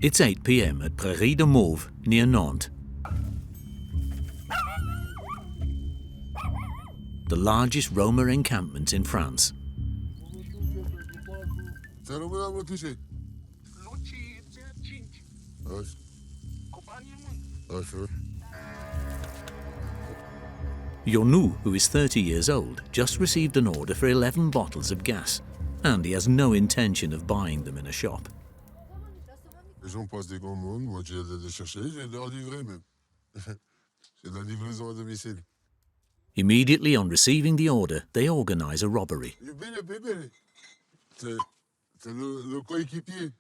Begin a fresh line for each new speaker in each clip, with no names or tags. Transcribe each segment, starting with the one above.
It's 8 p.m. at Prairie-de-Mauves near Nantes. The largest Roma encampment in France. Ionou, who is 30 years old, just received an order for 11 bottles of gas, and he has no intention of buying them in a shop.
Les gens passent des commandes, moi j'ai allé les chercher, j'ai leur livré même. C'est de la livraison à domicile.
Immediately on receiving the order, they organise a robbery.
C'est le coéquipier.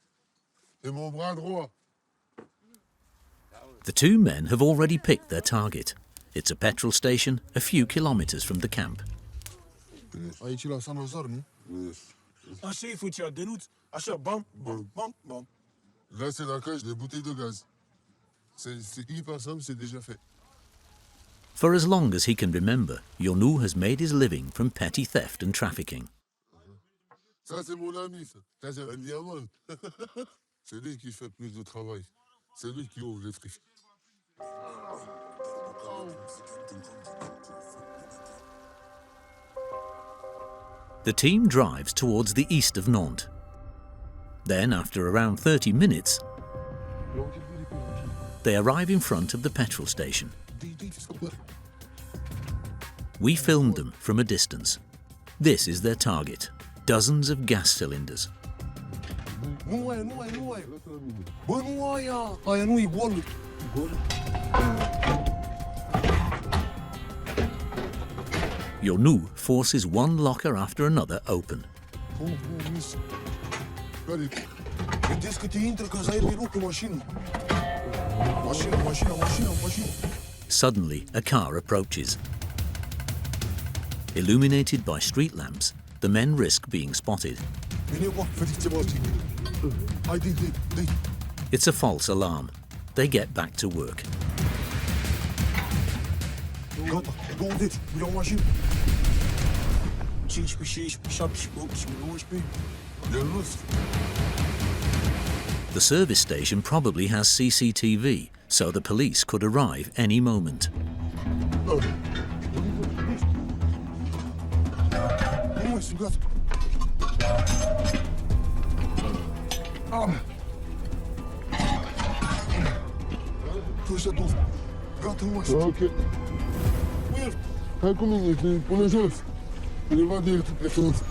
C'est mon bras droit.
The two men have already picked their target. It's a petrol station a few kilometres from the camp.
Aici la Saint-Lazare, nu?
Așa îi făcea Dănuț, așa, bam, bam, bam, bam.
Là, c'est la cage des bouteilles de gaz. C'est hyper simple, c'est déjà fait.
For as long as he can remember, Ionou has made his living from petty theft and trafficking.
Ça, c'est mon ami, ça. Ça, c'est un diamant. C'est lui qui fait plus de travail. C'est lui qui ouvre les friches.
The team drives towards the east of Nantes. Then, after around 30 minutes, they arrive in front of the petrol station. We filmed them from a distance. This is their target, dozens of gas cylinders. Ionou forces one locker after another open. Suddenly, a car approaches. Illuminated by street lamps, the men risk being spotted. It's a false alarm. They get back to work. The service station probably has CCTV, so the police could arrive any moment.
Ok. Hai cum e, pune jos. Evadez toutes les choses.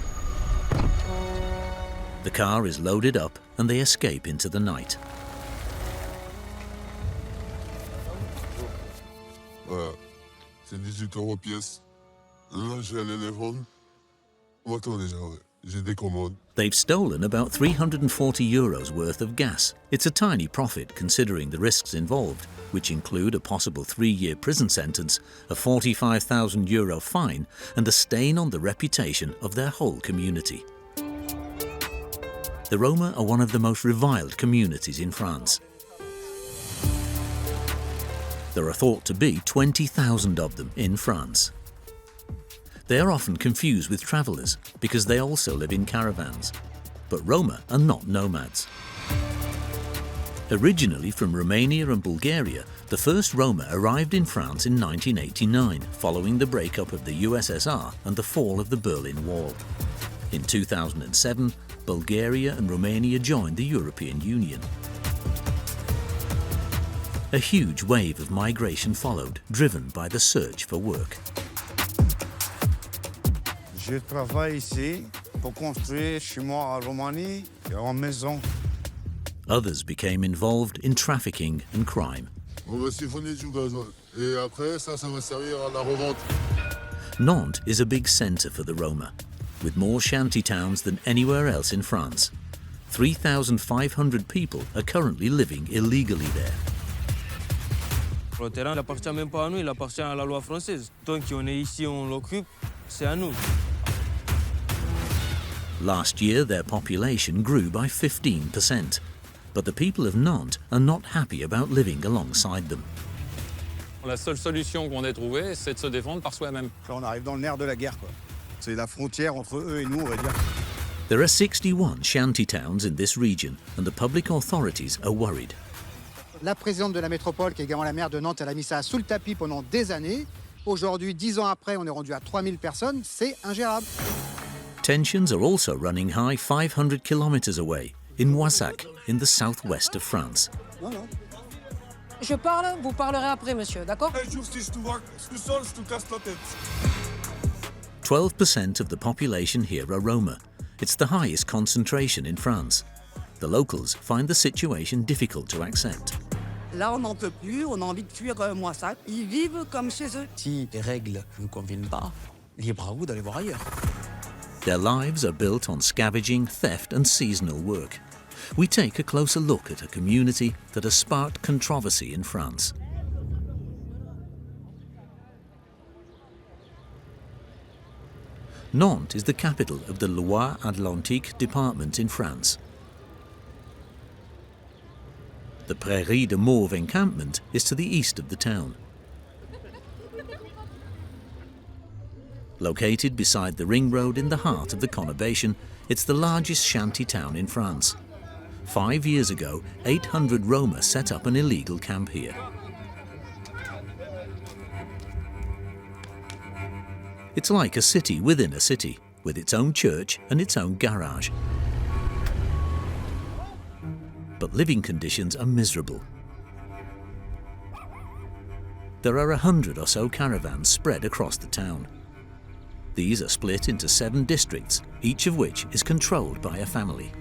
The car is loaded up and they escape into the night.
Voilà. C'est 18 € pièce. Là, je vais aller les vendre. Attends déjà, ouais. J'ai des commandes.
They've stolen about €340 worth of gas. It's a tiny profit considering the risks involved, which include a possible 3-year prison sentence, a €45,000 fine, and a stain on the reputation of their whole community. The Roma are one of the most reviled communities in France. There are thought to be 20,000 of them in France. They are often confused with travellers because they also live in caravans. But Roma are not nomads. Originally from Romania and Bulgaria, the first Roma arrived in France in 1989, following the breakup of the USSR and the fall of the Berlin Wall. In 2007, Bulgaria and Romania joined the European Union. A huge wave of migration followed, driven by the search for work.
Je travaille ici pour construire chez moi en Roumanie et en maison.
Others became involved in trafficking and crime.
On va siphonner du gasoil. Et après, ça va servir à la revente.
Nantes is a big centre for the Roma, with more shanty towns than anywhere else in France. 3,500 people are currently living illegally there.
Le terrain n'appartient même pas à nous, il appartient à la loi française. Tant qu'on est ici, on l'occupe, c'est à nous.
Last year, their population grew by 15%, but the people of Nantes are not happy about living alongside them.
La seule solution qu'on ait trouvée, c'est de se défendre par soi-même.
Là, on arrive dans le nerf de la guerre, quoi. C'est la frontière entre eux et nous, on va dire.
There are 61 shanty towns in this region and the public authorities are worried.
La présidente de la métropole, qui est également la maire de Nantes, elle a mis ça sous le tapis pendant des années. Aujourd'hui, 10 ans après, on est rendu à 3000 personnes. C'est ingérable.
Tensions are also running high 500 kilometers away, in Moissac, in the southwest of France.
Je parle, vous parlerez après, monsieur, d'accord?
Un jour, si je te vois tout seul, je te casse la tête.
12% of the population here are Roma. It's the highest concentration in France. The locals find the situation difficult to accept.
Là, on n'en peut plus, on a envie de fuir Moissac. Ils vivent comme chez eux.
Si les règles ne conviennent pas, libre à vous d'aller voir ailleurs.
Their lives are built on scavenging, theft and seasonal work. We take a closer look at a community that has sparked controversy in France. Nantes is the capital of the Loire-Atlantique department in France. The Prairie-de-Mauves encampment is to the east of the town. Located beside the ring road in the heart of the conurbation, it's the largest shanty town in France. 5 years ago, 800 Roma set up an illegal camp here. It's like a city within a city, with its own church and its own garage. But living conditions are miserable. There are 100 or so caravans spread across the town. These are split into 7 districts, each of which is controlled by a family.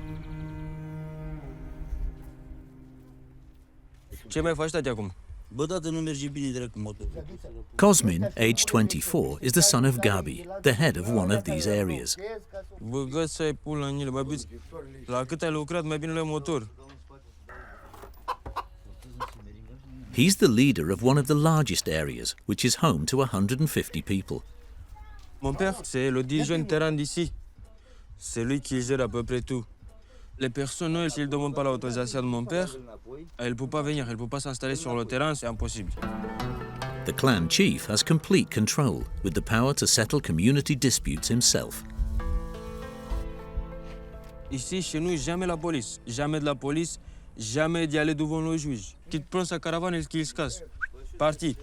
Ce mai faci tati acum?
Bă, tată, nu merge bine direct cu motorul.
Cosmin, aged 24, is the son of Gabi, the head of one of these areas.
Băgați să ai pula în ele, băbiți. La cât ai lucrat, mai bine la motor.
He's the leader of one of the largest areas, which is home to 150 people.
Mon père, c'est le dirigeant de terrain d'ici. C'est lui qui gère à peu près tout. Les personnes, s'ils ne demandent pas l'autorisation de mon père, elles ne peuvent pas venir, elles ne peuvent pas s'installer sur le terrain, c'est impossible.
The clan chief has complete control, with the power to settle community disputes himself.
Ici, chez nous, jamais la police. Jamais de la police, jamais d'y aller devant le juge. Qui te prend sa caravane et qu'il se casse. Parti.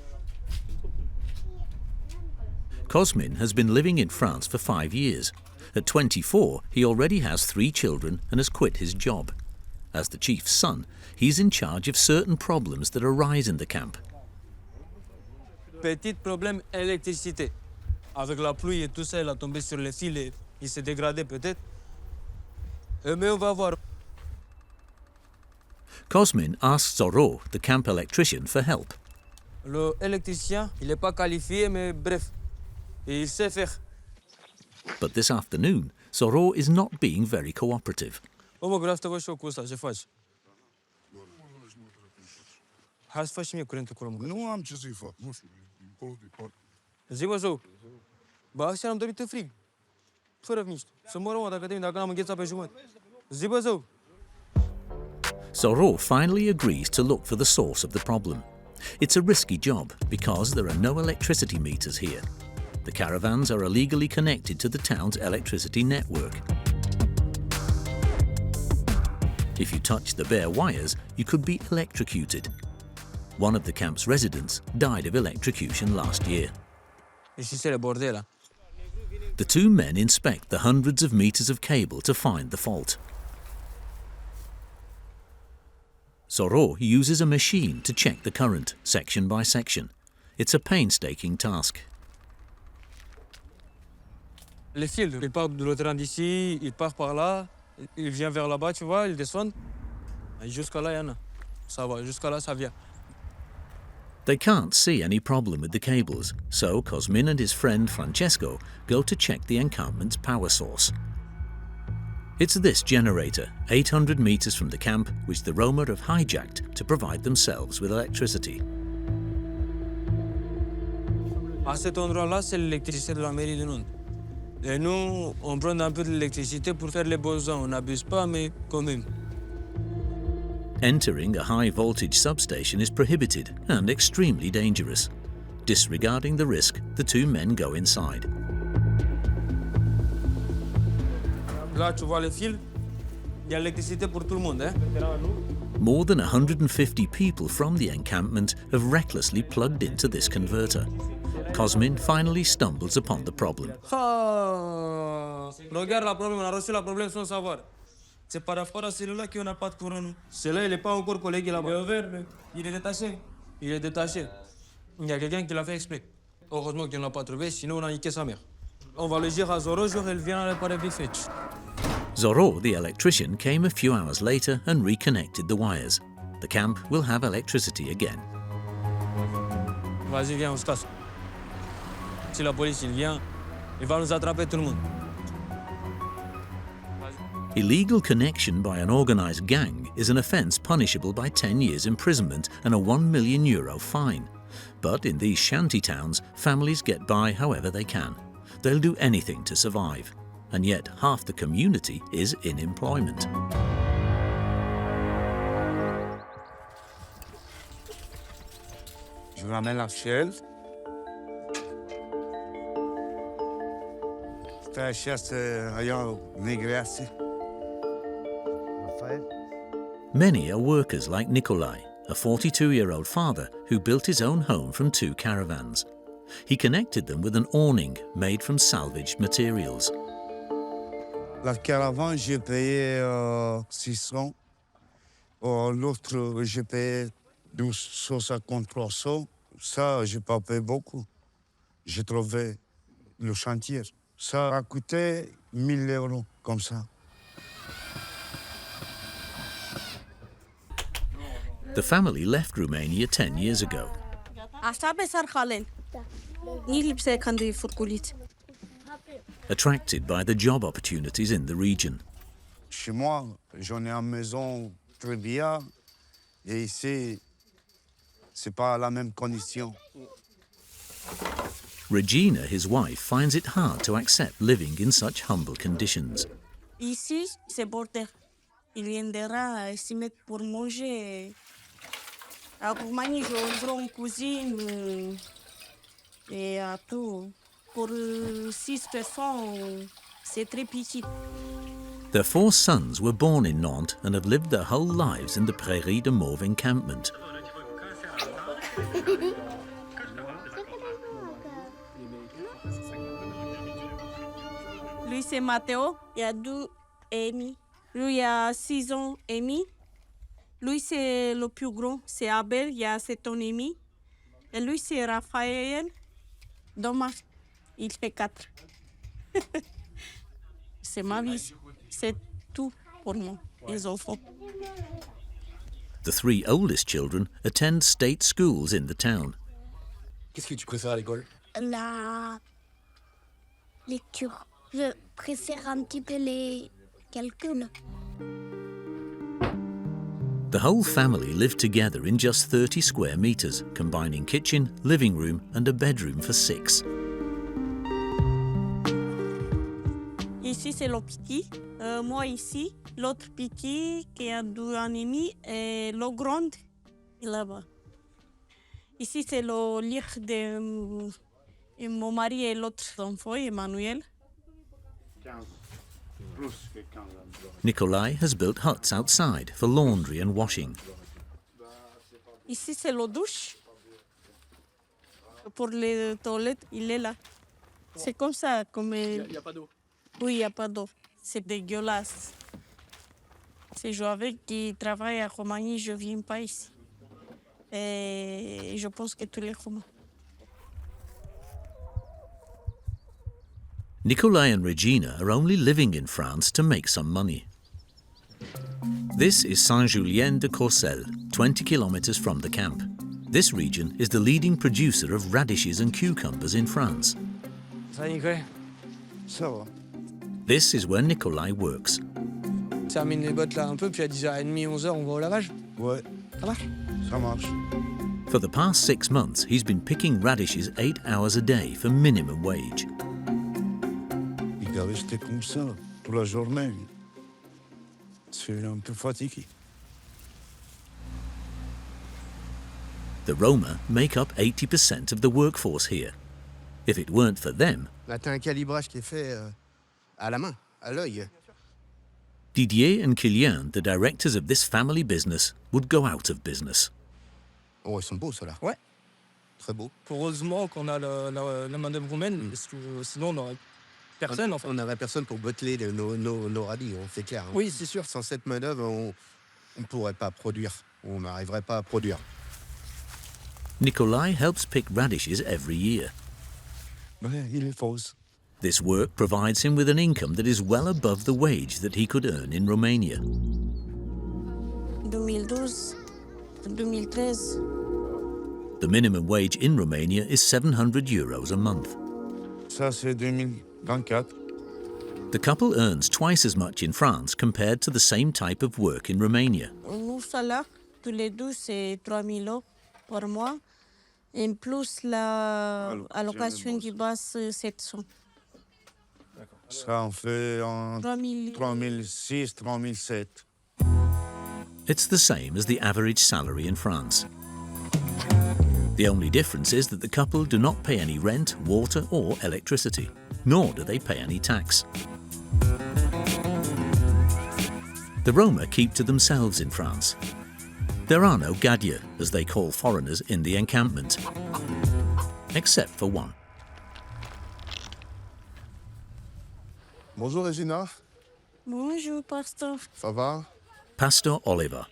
Cosmin has been living in France for 5 years. At 24, he already has 3 children and has quit his job. As the chief's son, he's in charge of certain problems that arise in the camp.
Petit problème, électricité. Avec la pluie et tout ça, il a tombé sur les fils et il s'est dégradé peut-être. Mais on va voir.
Cosmin asks Zoro, the camp electrician, for help.
L'électricien, il n'est pas qualifié, mais bref, et il sait faire.
But this afternoon, Zoro is not being very cooperative.
Mă, vreau să te văd și eu cu ăsta, ce faci? Hai să faci și mie curentul acolo, mă.
Nu am ce să-i fac, nu știu, încolo departe.
Zi, bă, Zău. Bă, aseară am dormit în frig. Fără mișto. Să mă rău, dacă n-am înghețat pe jumătate. Zi, bă, Zău.
Zoro finally agrees to look for the source of the problem. It's a risky job because there are no electricity meters here. The caravans are illegally connected to the town's electricity network. If you touch the bare wires, you could be electrocuted. One of the camp's residents died of electrocution last year.
Ieșisele bordela.
The 2 men inspect the hundreds of meters of cable to find the fault. Zoro uses a machine to check the current, section by section. It's a painstaking task.
Les fils, ils partent de l'autre terrain d'ici, ils partent par là, ils viennent vers là-bas, tu vois, ils descendent. Et jusqu'à là, il y en a. Ça va, jusqu'à là, ça vient.
They can't see any problem with the cables, so Cosmin and his friend Francesco go to check the encampment's power source. It's this generator, 800 meters from the camp, which the Roma have hijacked to provide themselves with electricity.
À cet endroit-là, c'est l'électricité de la mairie de Nantes. Et nous, on prend un peu de l'électricité pour faire les besoins. On n'abuse pas, mais quand même.
Entering a high-voltage substation is prohibited and extremely dangerous. Disregarding the risk, the 2 men go inside.
Là, tu vois les fils. Il y a l'électricité pour tout le monde. Hein?
More than 150 people from the encampment have recklessly plugged into this converter. Cosmin finally stumbles upon the problem.
Ah, regarde le problème, on a reçu le problème sans savoir. C'est par rapport à celui-là qu'on n'a pas de courant. Nous. Celui-là, il n'est pas encore collègue là-bas. Il est détaché. Il est détaché. Il y a quelqu'un qui l'a fait exprès. Heureusement qu'il ne l'a pas trouvé, sinon on a niqué sa mère. On va le dire à Zoro, il vient réparer vite fait.
Zorro, the electrician, came a few hours later and reconnected the wires. The camp will have electricity again.
Vas-y, viens, on se casse. Si la police il vient, il va nous attraper tout le monde.
Illegal connection by an organised gang is an offence punishable by 10 years imprisonment and a €1 million fine. But in these shanty towns, families get by however they can. They'll do anything to survive. And yet half the community is in employment.
Je ramène la chaise. Fais la chaise ailleurs, négresser.
Many are workers like Nikolai, a 42-year-old father who built his own home from 2 caravans. He connected them with an awning made from salvaged materials.
La caravane, j'ai payé 600. L'autre, j'ai payé 1250, 300. Ça, j'ai pas payé beaucoup. J'ai trouvé le chantier. Ça a coûté 1 000 €, comme ça.
The family left Romania 10 years ago. Attracted by the job opportunities in the region.
Chez moi, j'en ai une maison très bien. Et ici, c'est pas la même condition.
Regina, his wife, finds it hard to accept living in such humble conditions.
Ici, c'est bordel. Il viendra s'y mettre pour manger. En Roumanie, j'ouvre une cuisine et à tout. Pour 6 personnes, c'est très petit.
Their 4 sons were born in Nantes and have lived their whole lives in the Prairie-de-Mauves encampment.
Lui, c'est Matteo, il a 2 et demi. Lui, il a 6 ans et demi. Lui, c'est le plus grand, c'est Abel, il a 7 ans et demi. Et lui, c'est Raphaël. Dommage, il fait 4. C'est ma vie, c'est tout pour moi, les enfants.
The 3 oldest children attend state schools in the town.
Qu'est-ce que tu préfères à l'école?
La lecture. Je préfère un petit peu les calculs.
The whole family live together in just 30 square meters, combining kitchen, living room and a bedroom for 6.
Ici, c'est le petit. Moi, ici, l'autre petit qui a 2 ans et demi et le grand là-bas. Ici, c'est le lit de mon mari et l'autre enfant, Emmanuel.
Nikolai has built huts outside for laundry and washing.
Ici, c'est l'eau douche. Pour les toilettes, il est là. C'est comme ça. Comme... Il n'y a pas d'eau. Oui, il n'y a pas d'eau. C'est dégueulasse. C'est je avec qui travaille à Roumanie, je ne viens pas ici. Et je pense que tous les Roumains.
Nikolai and Regina are only living in France to make some money. This is Saint-Julien-de-Courcelles, 20 kilometers from the camp. This region is the leading producer of radishes and cucumbers in France.
Ça y
Ça va.
This is where Nikolai works.
Termine les bottes là un peu, puis à 10h30, 11h, on va au lavage.
Ouais.
Ça marche?
Ça marche.
For the past 6 months, he's been picking radishes 8 hours a day for minimum wage.
Il doit rester comme ça toute la journée. C'est un peu fatigué.
The Roma make up 80% of the workforce here. If it weren't for them,
Là, t'as un calibrage qui est fait à la main, à l'œil.
Didier and Kylian, the directors of this family business, would go out of business.
Oh, ils sont beaux, ceux-là.
Ouais.
Très beaux.
Heureusement qu'on a la main-d'œuvre roumaine, parce que sinon on n'aurait personne, en fait.
On n'aurait personne pour botteler nos radis, c'est clair. Hein.
Oui, c'est sûr.
Sans cette main-d'œuvre, on ne pourrait pas produire. On n'arriverait pas à produire.
Nikolai helps pick radishes every year.
Ouais, il est fausse.
This work provides him with an income that is well above the wage that he could earn in Romania.
2012, 2013.
The minimum wage in Romania is €700 a month.
Ça, c'est 2024.
The couple earns twice as much in France compared to the same type of work in Romania.
Mon salaire, tous les deux, c'est 3 000 € par mois. Et plus la allocation qui base 700.
Ça, on fait en 3006, 3007.
It's the same as the average salary in France. The only difference is that the couple do not pay any rent, water or electricity, nor do they pay any tax. The Roma keep to themselves in France. There are no gadya, as they call foreigners in the encampment, except for one.
Bonjour Regina,
Bonjour, pasteur.
ça va?
Pastor Oliver.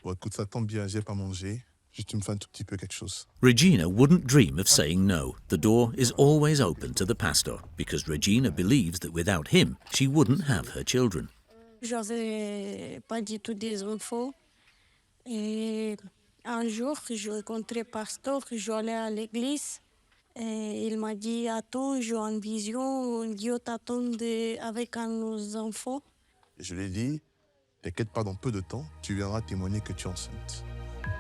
Bon, écoute, ça tombe bien, j'ai pas mangé. Juste, tu me fais un tout petit peu quelque chose.
Regina wouldn't dream of saying no. The door is always open to the pastor, because Regina believes that without him, she wouldn't have her children.
Je n'avais pas du tout des enfants. Et un jour, j'ai rencontré le pasteur, j'allais à l'église. Et il m'a dit, attends, j'ai une vision, Dieu t'attend avec nos enfants.
Je lui ai dit, t'inquiète pas, dans peu de temps, tu viendras témoigner que tu es enceinte.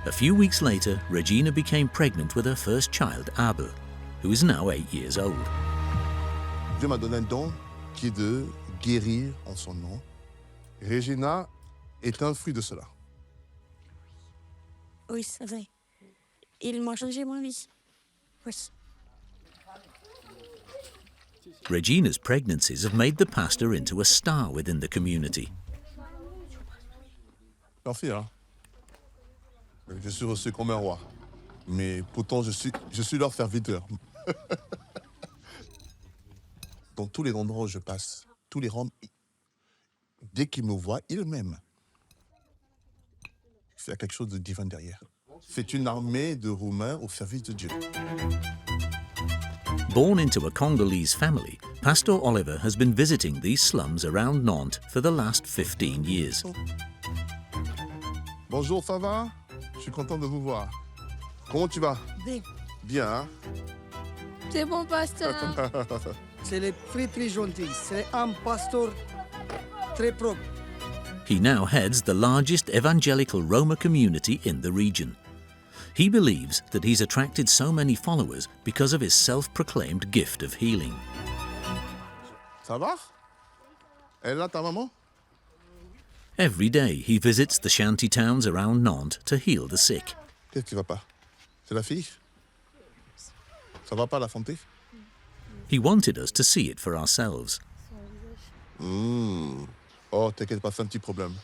A few weeks later, Regina became pregnant with her first child, Abel, who is now 8 years old.
Dieu m'a donné un don qui est de guérir en son nom. Regina est un fruit de cela.
Oui, c'est vrai. Il m'a changé ma vie. Oui.
Regina's pregnancies have made the pastor into a star within the community.
Merci, hein. Je suis reçu comme un roi. Mais pourtant, je suis leur serviteur. Dans tous les endroits où je passe, tous les Roms, dès qu'ils me voient, ils m'aiment. C'est quelque chose de divin derrière. C'est une armée de Roumains au service de Dieu.
Born into a Congolese family, Pastor Oliver has been visiting these slums around Nantes for the last 15 years.
Bonjour, ça va? Je suis content de vous voir. Comment tu vas?
Bien.
Bien, hein?
C'est bon, pasteur.
C'est le très gentil. C'est un pasteur très propre.
He now heads the largest evangelical Roma community in the region. He believes that he's attracted so many followers because of his self-proclaimed gift of healing.
Ça va? Elle est là, ta maman?
Every day he visits the shanty towns around Nantes to heal the sick.
Qu'est-ce qui va pas? C'est la fille? Ça va pas, la santé?
He wanted us to see it for ourselves.
Oh, t'inquiète pas, c'est un petit problème.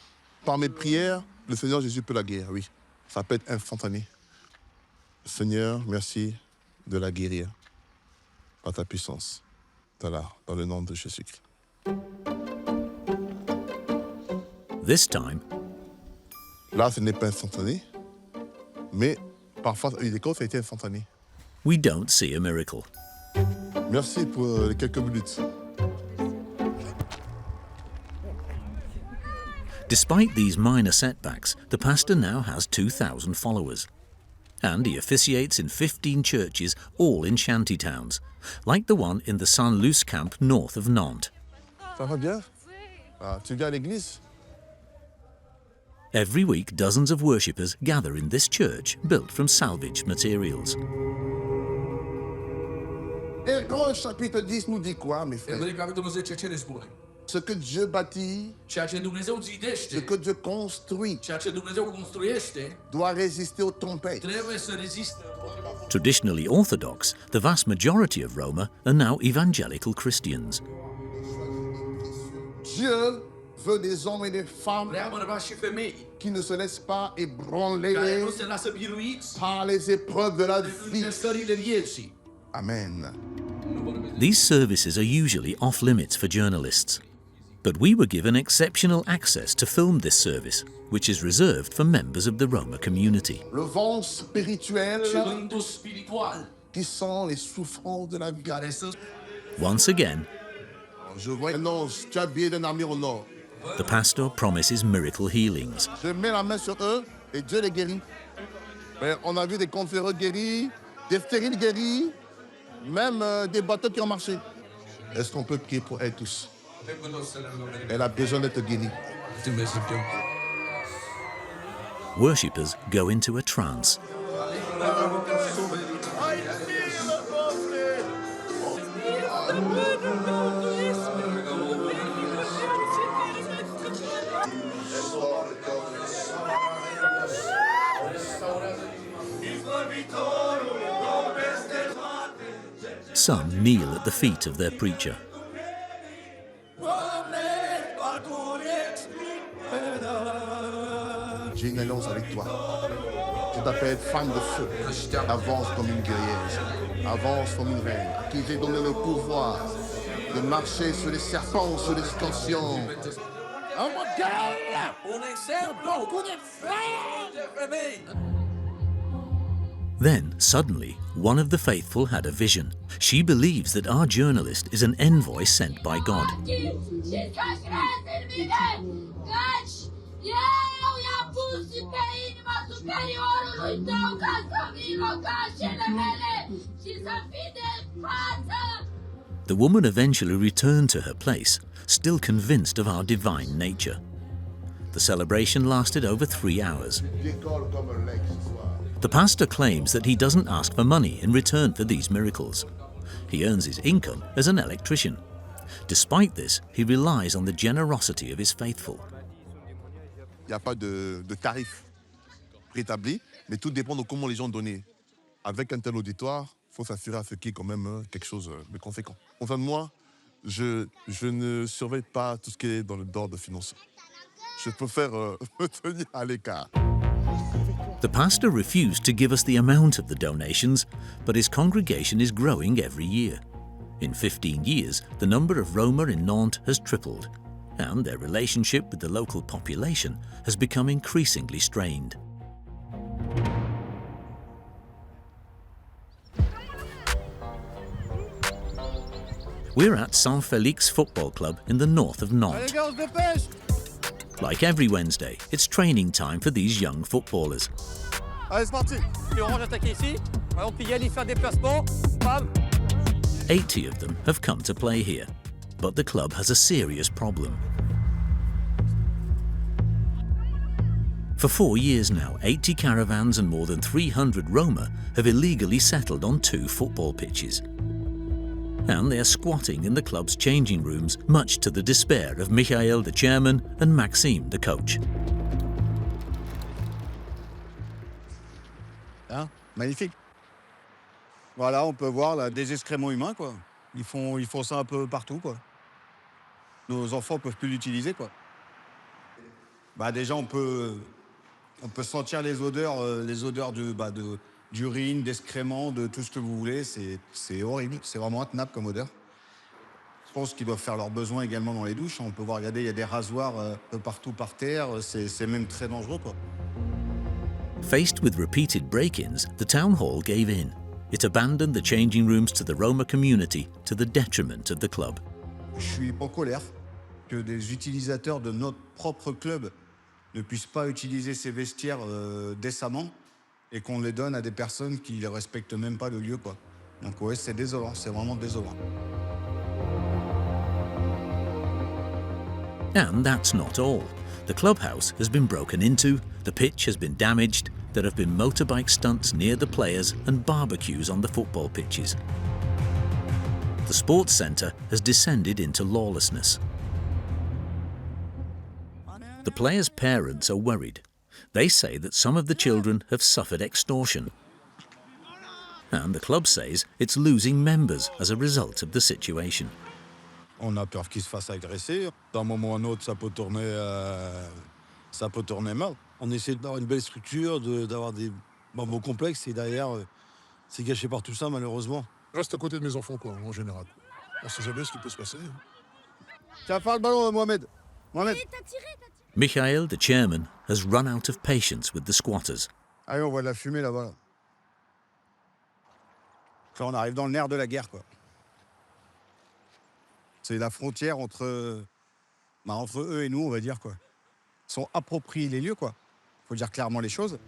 Par mes prières, le Seigneur Jésus peut la guérir, oui. Ça peut être instantané. Seigneur, merci de la guérir par ta puissance. Voilà, dans le nom de Jésus-Christ.
This time,
Là, ce n'est pas instantané, mais parfois, il est ça a été instantané.
we don't see a miracle.
Merci pour les quelques minutes.
Despite these minor setbacks, the pastor now has 2,000 followers. And he officiates in 15 churches, all in shanty towns, like the one in the Saint-Luce camp north of Nantes.
Ça va bien? Ah, tu viens à l'église?
Every week, dozens of worshippers gather in this church built from salvaged materials.
Et Hébreux chapitre 10 nous dit quoi, mes frères?
Evrei capitolul 10 ce ne spune?
Ce que Dieu bâtit,
Ceea ce Dumnezeu
ce
zidește,
que Dieu construit,
ceea ce Dumnezeu construiește,
doit résister aux tempêtes.
trebuie să reziste împotriva.
Traditionally Orthodox, the vast majority of Roma are now evangelical Christians.
Dieu veut des hommes et des femmes qui ne se laissent pas ébranler par les épreuves de la vie. Amen.
These services are usually off limits for journalists. But we were given exceptional access to film this service, which is reserved for members of the Roma community.
Le vent spirituel qui sent les souffrances de la vie.
Once again,
Je vois un ange qui est habillé d'un armure au nord.
the pastor promises miracle healings.
Je mets la main sur eux et Dieu les guérit. Mais on a vu des conféreux guéris, des stériles guéris, même des bateaux qui ont marché. Est-ce qu'on peut prier pour elle tous? Elle a besoin d'être guérie.
Worshippers go into a trance. Some kneel at the feet of their preacher.
J'ai une alliance avec toi. Je t'appelle femme de feu. Avance comme une guerrière. Avance comme une reine. À qui j'ai donné le pouvoir de marcher sur les serpents, sur les scorpions.
Then, suddenly, one of the faithful had a vision. She believes that our journalist is an envoy sent by God. The woman eventually returned to her place, still convinced of our divine nature. The celebration lasted over 3 hours. The pastor claims that he doesn't ask for money in return for these miracles. He earns his income as an electrician. Despite this, he relies on the generosity of his faithful.
Il n'y a pas de tarif préétabli, mais tout dépend de comment les gens donnent. Avec un tel auditoire, il faut s'assurer à ce qu'il y ait quand même quelque chose de conséquent. Enfin, moi, je ne surveille pas tout ce qui est dans le d'ordre financier. Je préfère me tenir à l'écart.
The pastor refused to give us the amount of the donations, but his congregation is growing every year. In 15 years, the number of Roma in Nantes has tripled, and their relationship with the local population has become increasingly strained. We're at Saint-Félix Football Club in the north of Nantes. Like every Wednesday, it's training time for these young footballers.
Allez, c'est parti. Les oranges attaquent ici. Alors, puis Yann, il fait un déplacement. Bam.
80 of them have come to play here, but the club has a serious problem. For 4 years now, 80 caravans and more than 300 Roma have illegally settled on 2 football pitches. And they are squatting in the club's changing rooms, much to the despair of Michael, the chairman, and Maxime, the coach.
Hein? Magnifique. Voilà, on peut voir là, des excréments humains, quoi. Ils font ça un peu partout, quoi. Nos enfants peuvent plus l'utiliser, quoi. Bah déjà, on peut sentir les odeurs d'urine, d'excréments, de tout ce que vous voulez. C'est horrible, c'est vraiment intenable comme odeur. Je pense qu'ils doivent faire leurs besoins également dans les douches. On peut voir, regardez, il y a des rasoirs un peu partout par terre. C'est même très dangereux, quoi.
Faced with repeated break-ins, the town hall gave in. It abandoned the changing rooms to the Roma community to the detriment of the club.
Je suis en colère que des utilisateurs de notre propre club ne puissent pas utiliser ces vestiaires décemment et qu'on les donne à des personnes qui ne respectent même pas le lieu, quoi. Donc ouais, c'est désolant, c'est vraiment désolant.
And that's not all. The clubhouse has been broken into, the pitch has been damaged, there have been motorbike stunts near the players and barbecues on the football pitches. The sports centre has descended into lawlessness. The players' parents are worried. They say that some of the children have suffered extortion. And the club says it's losing members as a result of the situation.
On a peur qu'ils se fassent agresser. D'un moment à un autre, ça peut tourner mal. On essaie d'avoir une belle structure, d'avoir des bambous complexes et derrière, c'est gâché par tout ça, malheureusement.
Je reste à côté de mes enfants, quoi, en général. On sait jamais ce qui peut se passer.
Tiens, faire le ballon, Mohamed. Mohamed.
Michael, the chairman, has run out of patience with the squatters.
Allez, on voit de la fumée là-bas. Là. Enfin, on arrive dans le nerf de la guerre, quoi. C'est la frontière entre eux et nous, on va dire, quoi. Ils sont appropriés les lieux, quoi. Faut dire clairement les choses.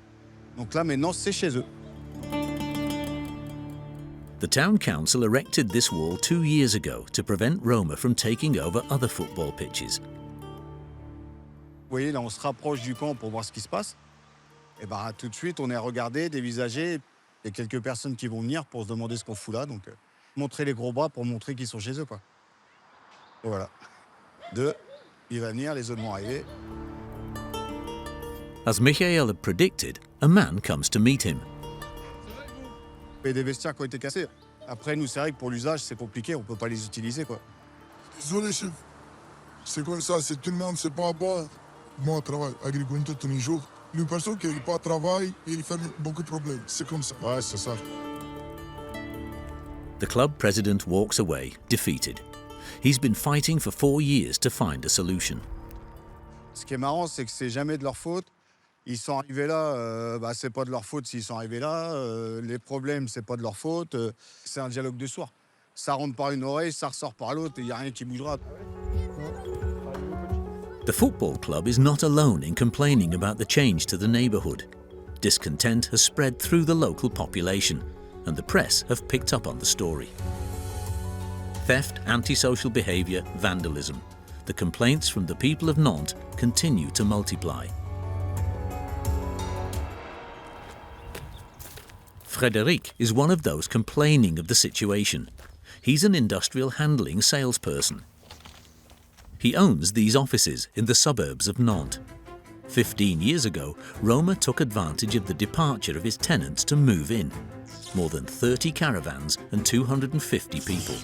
Donc là, maintenant, c'est chez eux.
The town council erected this wall 2 years ago to prevent Roma from taking over other football pitches.
Vous voyez, là, on se rapproche du camp pour voir ce qui se passe. Et bah, tout de suite, on est regardé, dévisagé. Il y a quelques personnes qui vont venir pour se demander ce qu'on fout là. Donc, montrer les gros bras pour montrer qu'ils sont chez eux, quoi. Et voilà. Il va venir, les autres vont arriver.
As Michael had predicted, a man comes to meet him.
Il y a des vestiaires qui ont été cassés. Après, nous, c'est vrai que pour l'usage, c'est compliqué. On ne peut pas les utiliser, quoi.
Désolé, chef. C'est comme ça, c'est une merde, c'est pas bon. Moi, je travaille agriculteur tous les jours. Une personne qui n'a pas de travail, il fait beaucoup de problèmes. C'est comme ça.
Ouais, c'est ça.
The club president walks away, defeated. He's been fighting for 4 years to find a solution.
Ce qui est marrant, c'est que c'est jamais de leur faute. Ils sont arrivés là, c'est pas de leur faute s'ils sont arrivés là. Les problèmes, c'est pas de leur faute. C'est un dialogue de soir. Ça rentre par une oreille, ça ressort par l'autre, et il n'y a rien qui bougera.
The football club is not alone in complaining about the change to the neighbourhood. Discontent has spread through the local population, and the press have picked up on the story. Theft, antisocial behaviour, vandalism. The complaints from the people of Nantes continue to multiply. Frédéric is one of those complaining of the situation. He's an industrial handling salesperson. He owns these offices in the suburbs of Nantes. 15 years ago, Roma took advantage of the departure of his tenants to move in. More than 30 caravans and 250 people.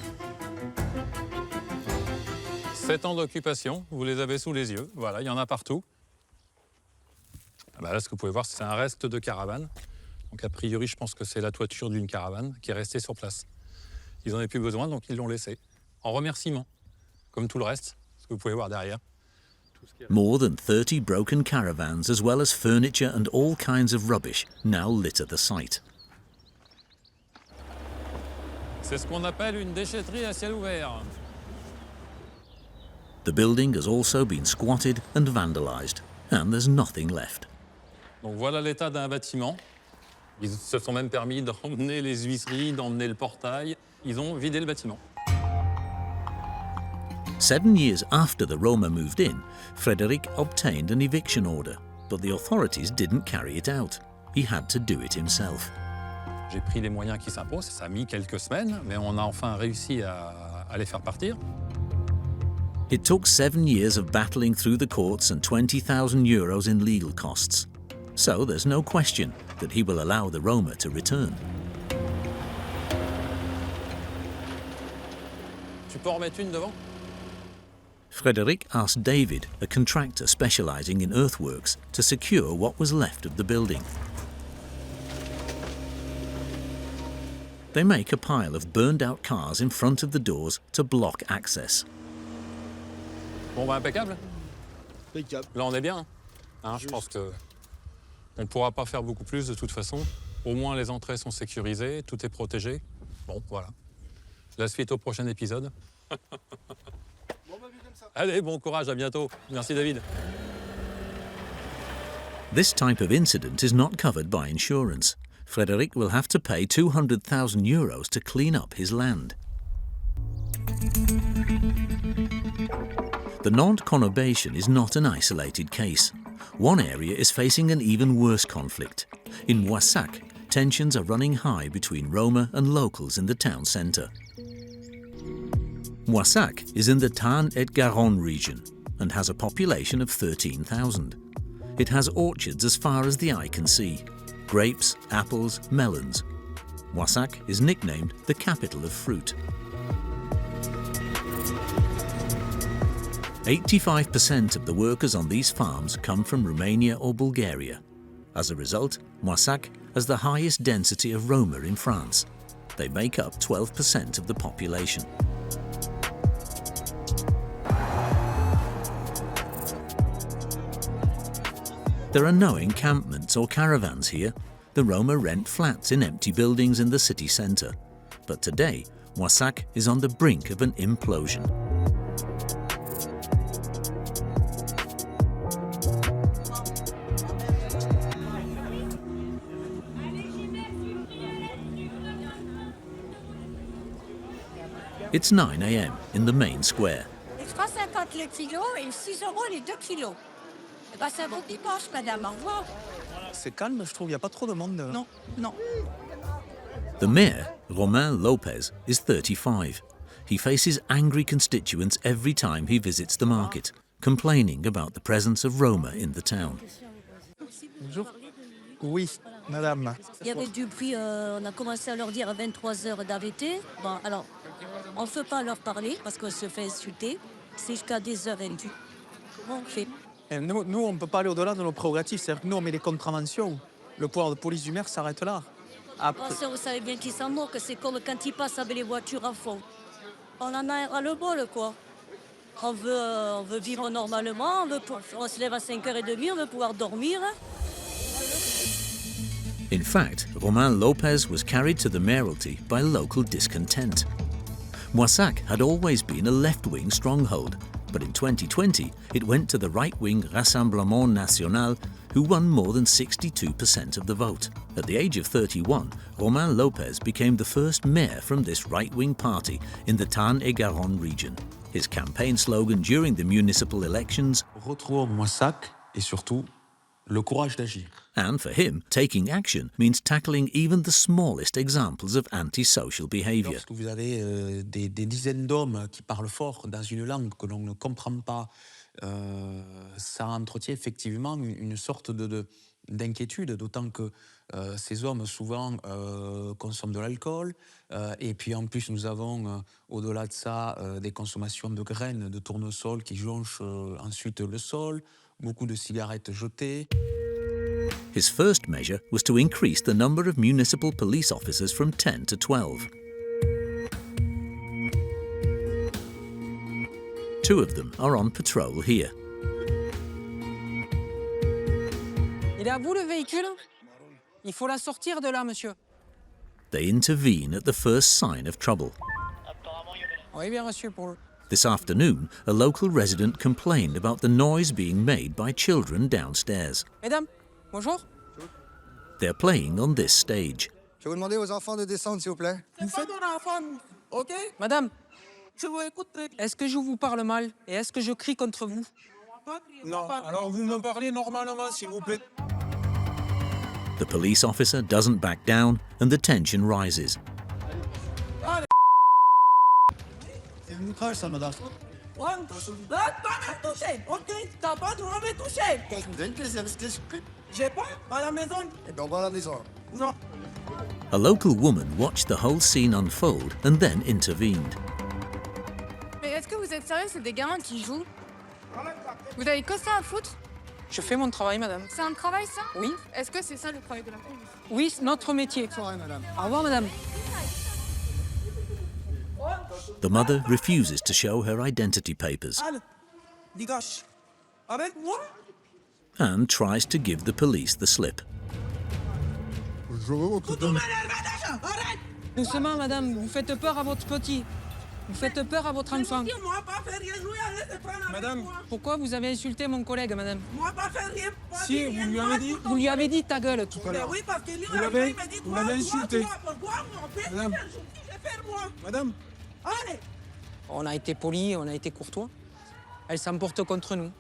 7 ans d'occupation, vous les avez sous les yeux. Voilà, il y en a partout. Là, ce que vous pouvez voir, c'est un reste de caravane. Donc, a priori, je pense que c'est la toiture d'une caravane qui est restée sur place. Ils n'en avaient plus besoin, donc ils l'ont laissé. En remerciement, comme tout le reste, ce que vous pouvez voir derrière.
More than 30 broken caravans, as well as furniture and all kinds of rubbish, now litter the site.
C'est ce qu'on appelle une déchetterie à ciel ouvert.
The building has also been squatted and vandalised, and there's nothing left.
Donc voilà l'état d'un bâtiment. Ils se sont même permis d'emmener les huisseries, d'emmener le portail. Ils ont vidé le bâtiment.
7 years after the Roma moved in, Frédéric obtained an eviction order, but the authorities didn't carry it out. He had to do it himself.
J'ai pris les moyens qui s'imposent. Ça a mis quelques semaines, mais on a enfin réussi à les faire partir.
It took 7 years of battling through the courts and 20,000 euros in legal costs. So there's no question that he will allow the Roma to return.
Tu peux en remettre une devant?
Frédéric asked David, a contractor specialising in earthworks, to secure what was left of the building. They make a pile of burned-out cars in front of the doors to block access.
Bon, impeccable. Là, on est bien. Je pense que on ne pourra pas faire beaucoup plus de toute façon. Au moins, les entrées sont sécurisées, tout est protégé. Bon, voilà. La suite au prochain épisode. Allez, bon courage, à bientôt. Merci, David.
This type of incident is not covered by insurance. Frédéric will have to pay 200,000 euros to clean up his land. The Nantes conurbation is not an isolated case. One area is facing an even worse conflict. In Moissac, tensions are running high between Roma and locals in the town centre. Moissac is in the Tarn-et-Garonne region and has a population of 13,000. It has orchards as far as the eye can see. Grapes, apples, melons. Moissac is nicknamed the capital of fruit. 85% of the workers on these farms come from Romania or Bulgaria. As a result, Moissac has the highest density of Roma in France. They make up 12% of the population. There are no encampments or caravans here. The Roma rent flats in empty buildings in the city centre. But today, Moissac is on the brink of an implosion. It's 9 a.m. in the main square.
C'est 3,50 le kilo et 6 € les 2 kilos. Eh ben, c'est un bon dimanche, madame. Au revoir.
C'est calme, je trouve, il n'y a pas trop de monde.
Non, non.
The mayor, Romain Lopez, is 35. He faces angry constituents every time he visits the market, complaining about the presence of Roma in the town.
Bonjour. Oui, madame.
Il y avait du bruit, on a commencé à leur dire à 23h d'arrêter. Bon, alors, on ne peut pas leur parler parce qu'on se fait insulter. C'est jusqu'à des heures et demie. Comment on fait?
Et nous, on ne peut pas aller au-delà de nos prérogatives. C'est-à-dire que nous, on met des contraventions. Le pouvoir de police du maire s'arrête là. Après...
Vous savez bien qu'ils s'en moquent. C'est comme quand ils passent avec les voitures à fond. On en a ras le bol, quoi. On veut vivre normalement, on se lève à 5h30, on veut pouvoir dormir.
In fact, Romain Lopez was carried to the mayoralty by local discontent. Moissac had always been a left-wing stronghold, but in 2020 it went to the right-wing Rassemblement National, who won more than 62% of the vote. At the age of 31, Romain Lopez became the first mayor from this right-wing party in the Tarn-et-Garonne region. His campaign slogan during the municipal elections,
Retrouvons Moissac et surtout le courage d'agir.
And for him, taking action means tackling even the smallest examples of antisocial behaviour.
Lorsque vous avez des dizaines d'hommes qui parlent fort dans une langue que l'on ne comprend pas, ça entretient effectivement une sorte d'inquiétude, d'autant que ces hommes souvent consomment de l'alcool, et puis en plus nous avons au-delà de ça des consommations de graines de tournesol qui jonchent ensuite le sol, beaucoup de cigarettes jetées.
His first measure was to increase the number of municipal police officers from 10 to 12. 2 of them are on patrol here.
Il est à vous le véhicule? Il faut la sortir de là, monsieur.
They intervene at the first sign of trouble.
Oui, bien reçu pour eux.
This afternoon, a local resident complained about the noise being made by children downstairs.
Mesdames, bonjour.
They're playing on this stage.
Je vais vous demander aux enfants de descendre, s'il vous plaît.
C'est pas mon enfant, ok? Madame, je vous écoute. Est-ce que je vous parle mal et est-ce que je crie contre vous?
Non, alors vous me parlez normalement, s'il vous plaît.
The police officer doesn't back down and the tension rises.
C'est une outrage, ça, madame.
Là, pas me toucher, ok? T'as pas le droit de me toucher. J'ai pas à la maison.
Eh bien, on va à la maison.
Non.
A local woman watched the whole scene unfold and then intervened.
Mais est-ce que vous êtes sérieux? C'est des gamins qui jouent. Vous avez que ça à foutre?
Je fais mon travail, madame.
C'est un travail, ça?
Oui.
Est-ce que c'est ça le travail de la police?
Oui, c'est notre métier.
Au revoir, madame.
Au revoir, madame.
The mother refuses to show her identity papers
Dégage. Avec moi?
and tries to give the police the slip.
Doucement, madame, vous faites peur à votre petit. Vous faites peur à votre enfant.
Madame,
pourquoi vous avez insulté mon collègue, madame?
Moi, pas faire rien.
Si, vous lui avez dit.
Vous lui avez dit ta gueule tout à l'heure.
Oui, parce que lui,
Vous l'avez insulté.
Madame.
Madame.
Allez.
On a été polis, on a été courtois. Elle s'emporte contre nous.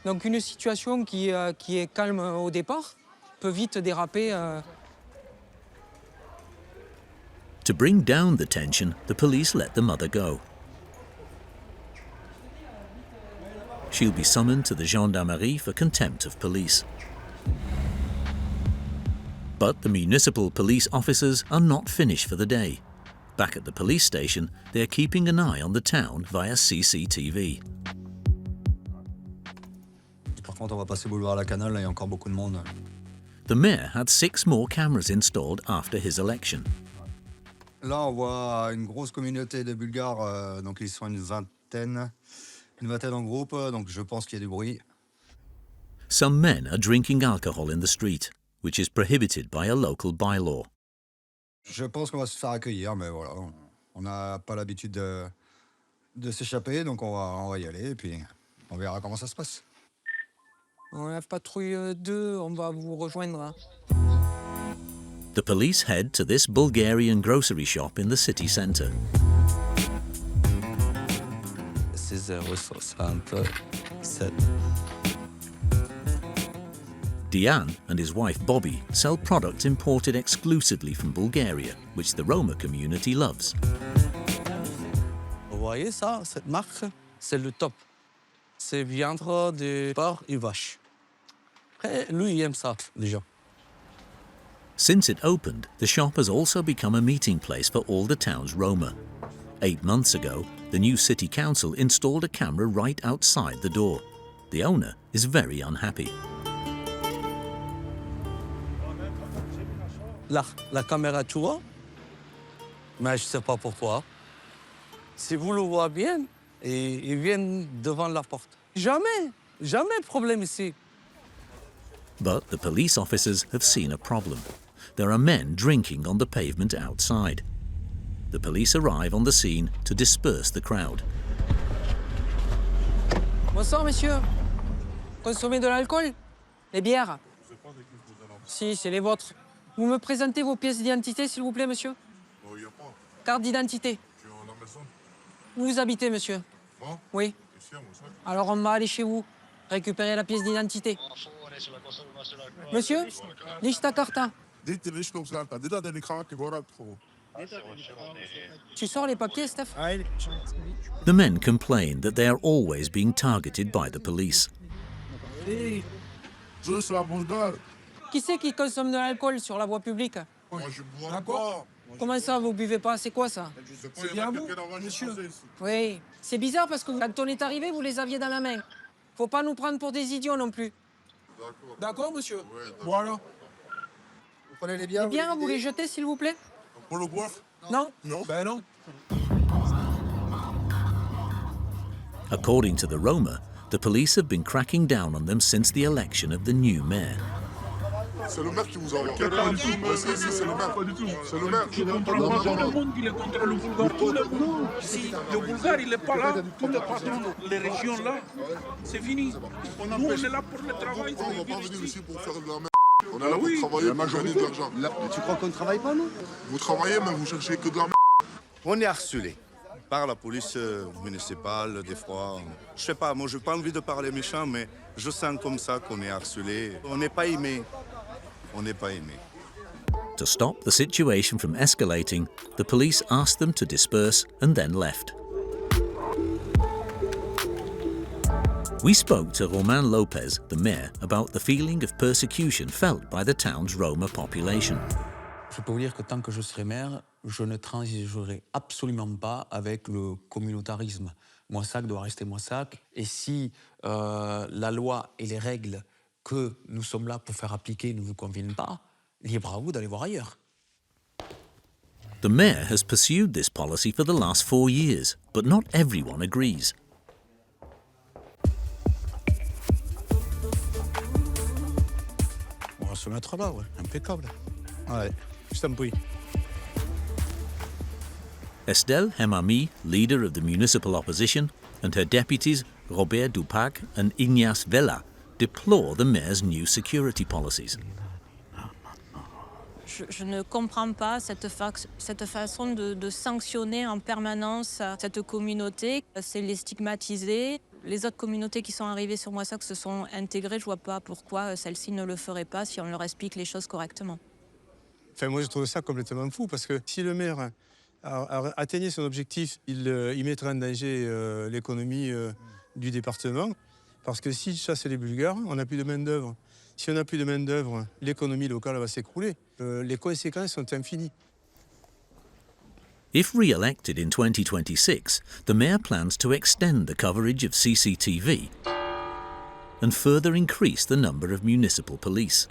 Donc une situation qui est calme au départ peut vite déraper.
To bring down the tension, the police let the mother go. She'll be summoned to the gendarmerie for contempt of police. But the municipal police officers are not finished for the day. Back at the police station, they're keeping an eye on the town via CCTV.
Quand on va passer boulevard la Canale, là, il y a encore beaucoup de monde.
The mayor had 6 more cameras installed after his election.
Là, on voit une grosse communauté de Bulgares, donc ils sont une vingtaine en groupe, donc je pense qu'il y a du bruit.
Some men are drinking alcohol in the street, which is prohibited by a local bylaw.
Je pense qu'on va se faire accueillir, mais voilà, on n'a pas l'habitude de s'échapper, donc on va y aller, et puis on verra comment ça se passe.
On a patrouille 2, on va vous rejoindre.
The police head to this Bulgarian grocery shop in the city centre.
C'est 067.
Diane and his wife Bobby sell products imported exclusively from Bulgaria, which the Roma community loves.
Vous voyez ça, cette marque, c'est le top. C'est viande de porc et vache. Après, lui, il aime ça, déjà.
Since it opened, the shop has also become a meeting place for all the town's Roma. 8 months ago, the new city council installed a camera right outside the door. The owner is very unhappy.
Là, la caméra, tu vois, mais je ne sais pas pourquoi. Si vous le voyez bien, ils viennent devant la porte. Jamais de problème ici.
But the police officers have seen a problem. There are men drinking on the pavement outside. The police arrive on the scene to disperse the crowd.
Bonsoir, monsieur. Consommez de l'alcool? Les bières? Si, c'est les vôtres. Vous me présentez vos pièces d'identité, s'il vous plaît, monsieur?
Il n'y a pas.
Carte d'identité.
Tu es à la maison?
Où vous habitez, monsieur?
Moi?
Oui.
Ici, à Moissac.
Alors, on va aller chez vous, récupérer la pièce d'identité. Monsieur? Lista carta. Tu sors les papiers, Steph?
The men complain that they are always being targeted by the police.
Qui c'est qui consomme de l'alcool sur la voie publique?
Moi, je bois pas.
Comment ça, vous buvez pas? C'est quoi ça?
C'est bien vous, monsieur.
Oui. C'est bizarre parce que quand on est arrivé, vous les aviez dans la main. Faut pas nous prendre pour des idiots non plus.
D'accord, monsieur. Voilà.
Vous prenez les bières?
Les bières, vous les jetez, s'il vous plaît?
Pour le boire?
Non?
Non. Ben non.
According to the Roma, the police have been cracking down on them since the election of the new mayor.
C'est le maire qui vous envoie. C'est le maire. Pas du tout. C'est le maire.
Je ne comprends pas tout le monde qui est contre le Bulgare. Tout le monde. Si le Bulgare il n'est pas là, tous les patrons, les régions là, c'est fini. Nous, on est là pour le travail.
On ne va pas venir ici pour faire de la merde. On est là pour travailler, pour gagner de l'argent.
Tu crois qu'on ne travaille pas, nous?
Vous travaillez, mais vous cherchez que de la merde.
On est harcelé par la police municipale, des fois. Je sais pas, moi, je n'ai pas envie de parler méchant, mais je sens comme ça qu'on est harcelé. On n'est pas aimé. On n'est pas aimé.
To stop the situation from escalating, the police asked them to disperse and then left. We spoke to Roman Lopez, the mayor, about the feeling of persecution felt by the town's Roma population.
Je peux vous dire que tant que je serai maire, je ne transigerai absolument pas avec le communautarisme. Moissac doit rester Moissac. Et si la loi et les règles que nous sommes là pour faire appliquer ne vous conviennent pas, libre à vous d'aller voir ailleurs.
The mayor has pursued this policy for the last 4 years, but not everyone agrees.
On va se mettre là, ouais. Impeccable. Ouais, je t'en prie.
Estelle Hemami, leader of the municipal opposition, and her deputies, Robert Dupac and Ignace Vela, deplore the mayor's new security policies.
Je ne comprends pas cette façon de sanctionner en permanence cette communauté. C'est les stigmatiser. Les autres communautés qui sont arrivées sur Moissac se sont intégrées. Je ne vois pas pourquoi celles-ci ne le feraient pas si on leur explique les choses correctement.
Enfin, moi, je trouve ça complètement fou parce que si le maire atteignait son objectif, il mettrait en danger l'économie du département. Parce que s'il chasse les Bulgares, on n'a plus de main-d'œuvre. Si on n'a plus de main-d'œuvre, l'économie locale va s'écrouler. Les conséquences sont infinies.
If re-elected in 2026, the mayor plans to extend the coverage of CCTV and further increase the number of municipal police.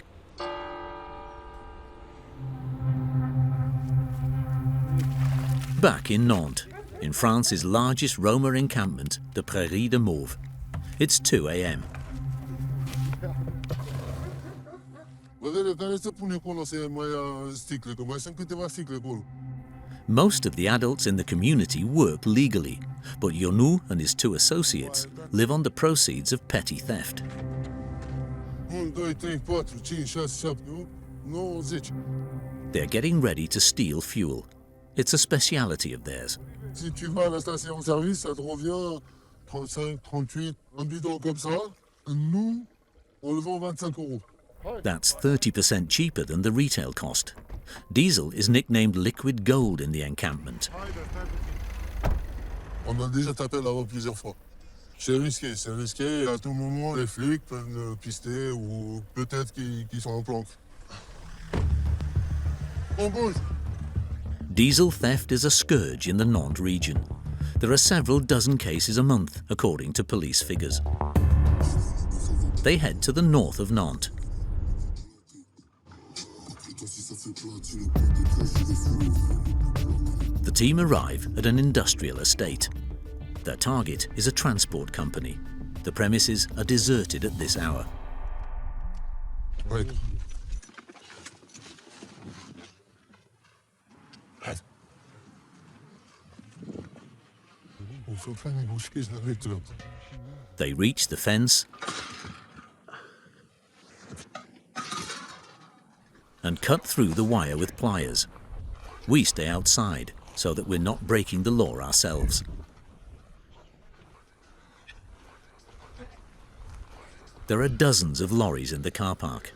Back in Nantes, in France's largest Roma encampment, the Prairie-de-Mauves. It's 2 a.m. Most of the adults in the community work legally, but Ionou and his 2 associates live on the proceeds of petty theft. They're getting ready to steal fuel. It's a speciality of theirs.
Si tu vas à la station-service, ça te revient 35, 38, un bidon comme ça. Nous, on le vend 25 €.
That's 30% cheaper than the retail cost. Diesel is nicknamed liquid gold in the encampment.
On a déjà tapé là-bas plusieurs fois. C'est risqué. À tout moment, les flics peuvent nous pister ou peut-être qu'ils sont en planque. On bouge.
Diesel theft is a scourge in the Nantes region. There are several dozen cases a month, according to police figures. They head to the north of Nantes. The team arrive at an industrial estate. Their target is a transport company. The premises are deserted at this hour.
Right.
They reach the fence and cut through the wire with pliers. We stay outside so that we're not breaking the law ourselves. There are dozens of lorries in the car park.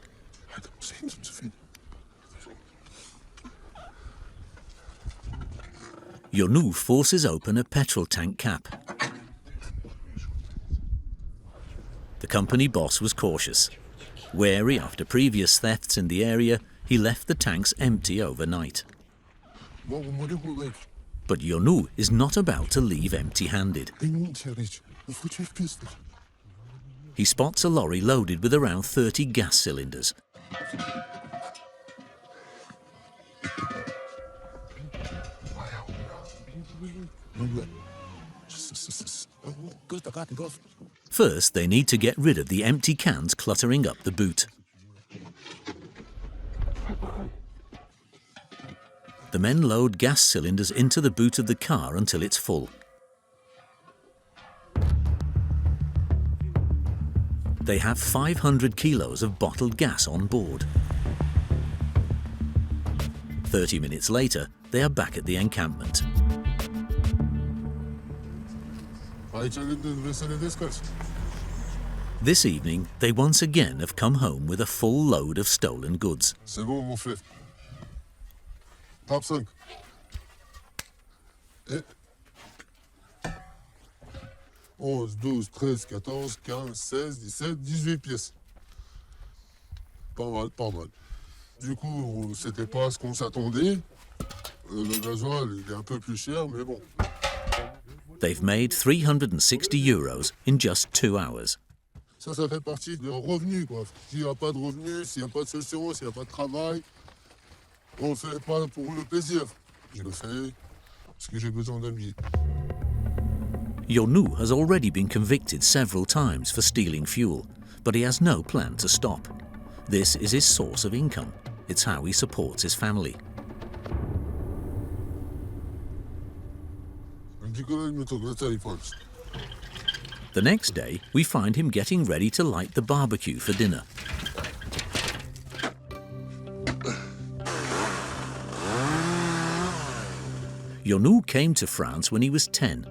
Ionou forces open a petrol tank cap. The company boss was cautious. Wary after previous thefts in the area, he left the tanks empty overnight. But Ionou is not about to leave empty-handed. He spots a lorry loaded with around 30 gas cylinders. First, they need to get rid of the empty cans cluttering up the boot. The men load gas cylinders into the boot of the car until it's full. They have 500 kilos of bottled gas on board. 30 minutes later, they are back at the encampment. This evening, they once again have come home with a full load of stolen goods.
C'est bon, mon frère. Top 5. Et 11, 12, 13, 14, 15, 16, 17, 18 pièces. Pas mal, pas mal. Du coup, c'était pas ce qu'on s'attendait. Le gasoil, il est un peu plus cher, mais bon.
They've made 360 euros in just 2 hours.
Ça fait partie des revenus, quoi. S'il n'y a pas de revenus, s'il n'y a pas de solution, s'il n'y a pas de travail, on ne le fait pas pour le plaisir. Je le fais parce que j'ai besoin d'un billet.
Ionou has already been convicted several times for stealing fuel, but he has no plan to stop. This is his source of income. It's how he supports his family. The next day, we find him getting ready to light the barbecue for dinner. Ionou came to France when he was 10.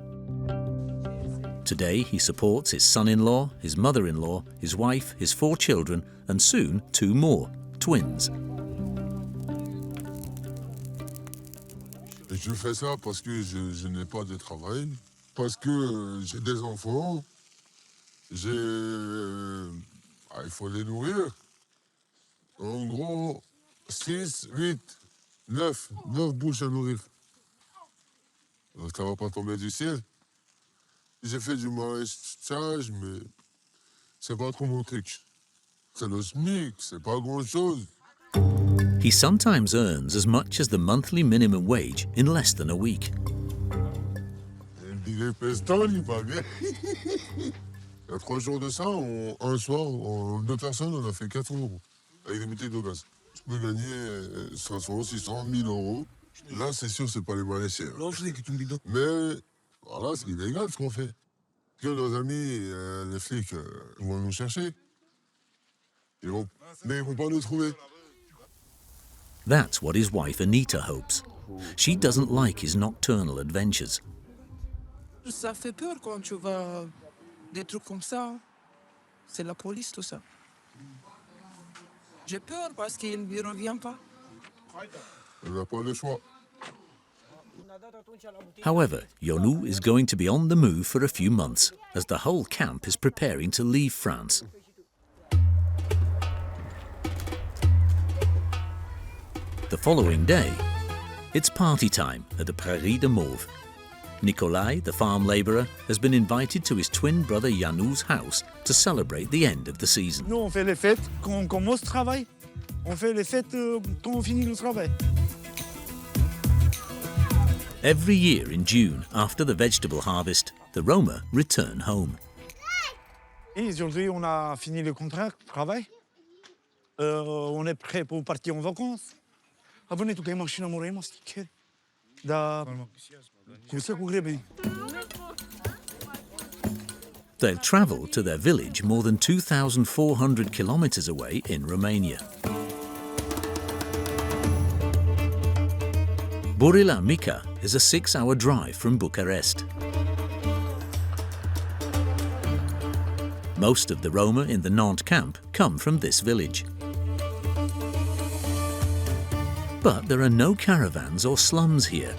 Today, he supports his son-in-law, his mother-in-law, his wife, his 4 children, and soon 2 more, twins.
Je fais ça parce que je n'ai pas de travail, parce que j'ai des enfants, il faut les nourrir. En gros, 6, 8, 9 bouches à nourrir. Donc ça va pas tomber du ciel. J'ai fait du maraîchage, mais c'est pas trop mon truc. C'est le SMIC, c'est pas grand-chose.
He sometimes earns as much as the monthly minimum wage in less than a week.
Il est pestant, il va bien. Il y a 3 jours de ça, un soir, 2 personnes, on a fait 4 euros avec des bouteilles de gaz. Je peux gagner 500, 600, 1000 euros. Là, c'est sûr, c'est pas les moyens chers. Mais voilà, c'est illégal ce qu'on fait. Que nos amis, les flics, vont nous chercher. Mais ils vont pas nous trouver.
That's what his wife Anita hopes. She doesn't like his nocturnal adventures.
Ça fait peur quand tu vois des trucs comme ça. C'est la police, tout ça. J'ai peur parce qu'il ne revient pas.
On n'a pas le choix.
However, Yonu is going to be on the move for a few months as the whole camp is preparing to leave France. The following day, it's party time at the Prairie-de-Mauves. Nikolai, the farm labourer, has been invited to his twin brother Yanu's house to celebrate the end of the season.
Nous, on fait les fêtes quand on commence le travail. On fait les fêtes quand on finit le travail.
Every year in June, after the vegetable harvest, the Roma return home.
Et aujourd'hui, on a fini le contrat de travail. On est prêt pour partir en vacances. Abonne tu game machine amore mas ticket. Da
They'll travel to their village more than 2,400 kilometres away in Romania. Borila Mica is a 6-hour drive from Bucharest. Most of the Roma in the Nantes camp come from this village. But there are no caravans or slums here.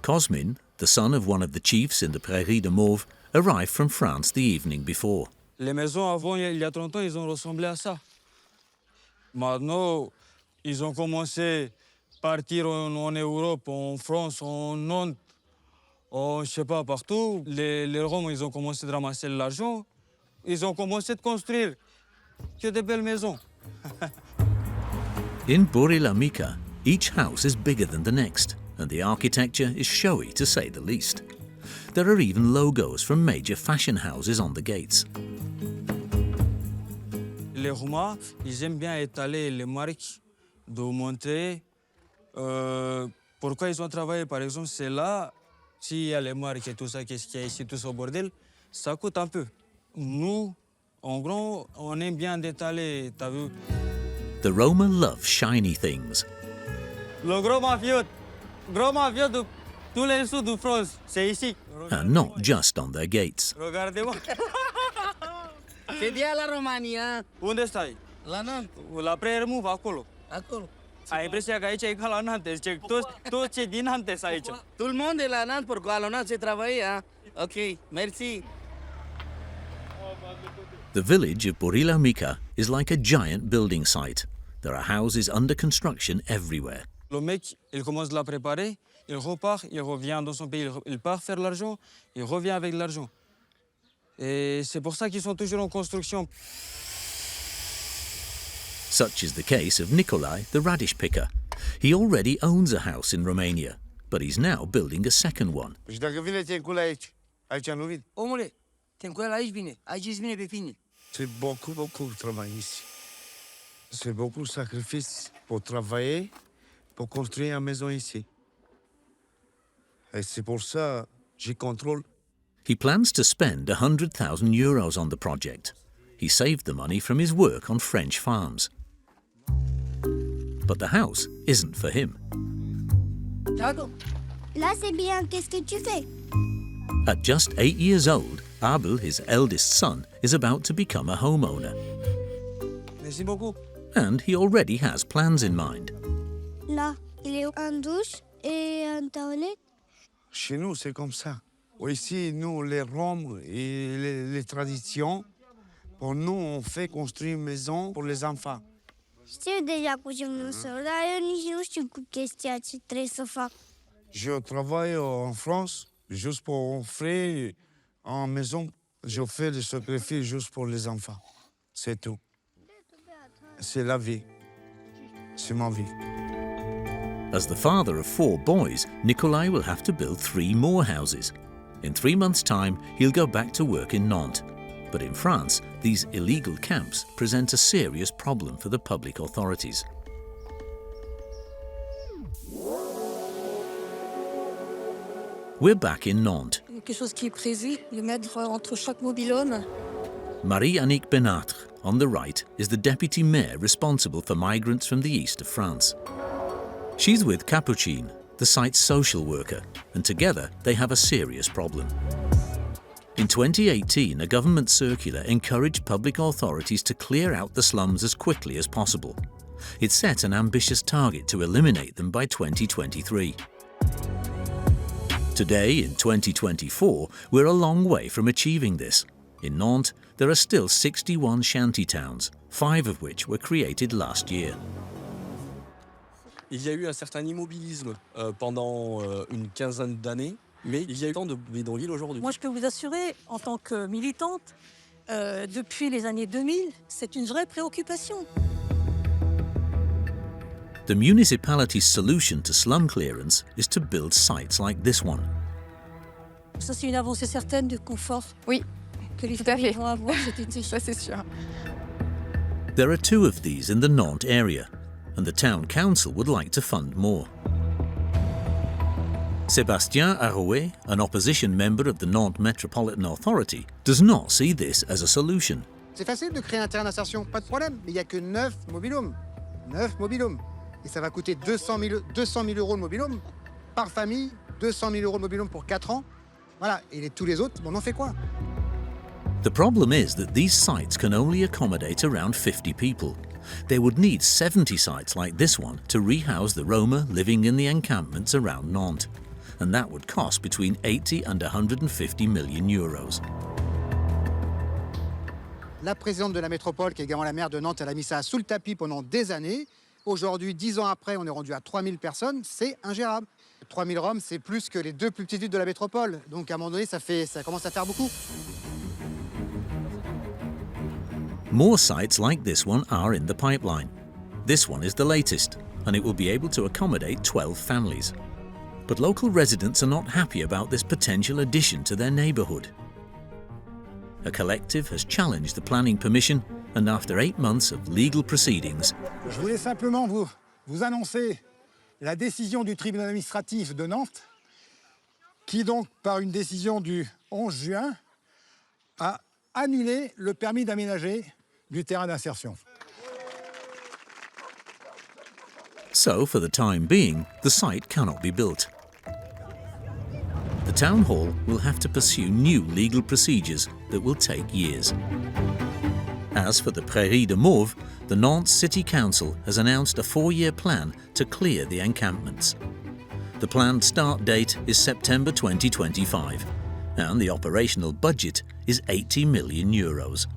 Cosmin, the son of one of the chiefs in the Prairie-de-Mauves, arrived from France the evening before.
Les maisons avant, il y a 30 ans, ils ont ressemblé à ça. Maintenant, ils ont commencé à partir en Europe, en France, en Nantes, je sais pas, partout. Les Roms, ils ont commencé à ramasser l'argent. Ils ont commencé à construire que de belles maisons.
In Borila Mica, each house is bigger than the next, and the architecture is showy to say the least. There are even logos from major fashion houses on the gates.
Les Romains, ils aiment bien étaler les marques de monter. Pourquoi ils ont travaillé, par exemple, c'est là, s'il y a les marques et tout ça, qu'est-ce qu'il y a ici, tout ce bordel, ça coûte un peu. Nous, en gros, on aime bien d'étaler, t'as vu?
The Roma love shiny things.
Le gros mafieux de tous les sous de France, c'est ici.
And not just on their gates.
Regardez-moi.
C'est bien la Romania.
Unde stai?
La Nantes.
La Prairie-de-Mauves, acolo.
Acolo.
Ai impresia că aici e ca la Nantes, toți cei din Nantes aici.
Tout le monde est la Nantes pour à la Nantes c'est travailler, hein? Ok, merci.
The village of Borila Mica is like a giant building site. There are houses under construction everywhere.
Le mec, il commence à la préparer, il repart, il revient dans son pays, il part faire l'argent, il revient avec l'argent. Et c'est pour ça qu'ils sont toujours en construction.
Such is the case of Nikolai, the radish picker. He already owns a house in Romania, but he's now building a second one.
Și dacă vine, te încul aici. Aici nu vin.
Omule, te încuiel aici bine. Aici îți vine pe fine.
C'est beaucoup de travail ici. C'est beaucoup de sacrifices pour travailler, pour construire une maison ici. Et c'est pour ça que je contrôle.
He plans to spend €100,000 on the project. He saved the money from his work on French farms. But the house isn't for him.
Là, c'est bien. Qu'est-ce que tu fais?
At just 8 years old, Abel, his eldest son, is about to become a homeowner.
Merci beaucoup.
And he already has plans in mind.
Là, il y a un douche et un toilette.
Chez nous, c'est comme ça. Ici, nous, les Roms et les traditions, pour nous, on fait construire une maison pour les enfants.
Știu deja cu ce măsură, dar eu nici nu știu cu chestia ce trebuie să fac.
Je travaille en France Juste pour offrir en maison, je fais le sacrifice juste pour les enfants. C'est tout. C'est la vie. C'est ma vie.
As the father of 4 boys, Nikolai will have to build 3 more houses. In 3 months' time, he'll go back to work in Nantes. But in France, these illegal camps present a serious problem for the public authorities. We're back in Nantes.
Quelque chose qui est prévu, le mettre entre chaque mobil-homme.
Marie-Annick Benâtre, on the right, is the deputy mayor responsible for migrants from the east of France. She's with Capucine, the site's social worker, and together they have a serious problem. In 2018, a government circular encouraged public authorities to clear out the slums as quickly as possible. It set an ambitious target to eliminate them by 2023. Today, in 2024, we're a long way from achieving this. In Nantes, there are still 61 shanty towns, 5 of which were created last year.
Il y a eu un certain immobilisme pendant une quinzaine d'années, mais il y a eu tant de bidonvilles aujourd'hui.
Moi, je peux vous assurer, en tant que militante, depuis les années 2000, c'est une vraie préoccupation.
The municipality's solution to slum clearance is to build sites like this one.
Ça, c'est une avancée certaine de confort.
Oui,
que les
tout à fait.
vont avoir cet été.
Ça, c'est sûr.
There are 2 of these in the Nantes area, and the town council would like to fund more. Sébastien Arouet, an opposition member of the Nantes Metropolitan Authority, does not see this as a solution.
C'est facile de créer un terrain d'insertion, pas de problème, mais il n'y a que 9 mobil-homes. 9 mobil-homes. Et ça va coûter 200 000 euros le mobil-home par famille, 200 000 euros le mobil-home pour 4 ans. Voilà, et tous les autres, on en fait quoi?
The problem is that these sites can only accommodate around 50 people. They would need 70 sites like this one to rehouse the Roma living in the encampments around Nantes, and that would cost between 80 and 150 million euros.
La présidente de la métropole, qui est également la maire de Nantes, elle a mis ça sous le tapis pendant des années. Aujourd'hui, 10 ans après, on est rendu à 3000 personnes, c'est ingérable. 3000 Roms, c'est plus que les 2 plus petites villes de la métropole. Donc à un moment donné, ça commence à faire beaucoup.
More sites like this one are in the pipeline. This one is the latest, and it will be able to accommodate 12 families. But local residents are not happy about this potential addition to their neighbourhood. A collective has challenged the planning permission, and after 8 months of legal proceedings,
Je voulais simplement vous annoncer la décision du tribunal administratif de Nantes, qui donc, par une décision du 11 juin, a annulé le permis d'aménager du terrain d'insertion.
so for the time being, the site cannot be built. The town hall will have to pursue new legal procedures that will take years. As for the Prairie-de-Mauves, the Nantes City Council has announced a 4-year plan to clear the encampments. The planned start date is September 2025, and the operational budget is 80 million euros.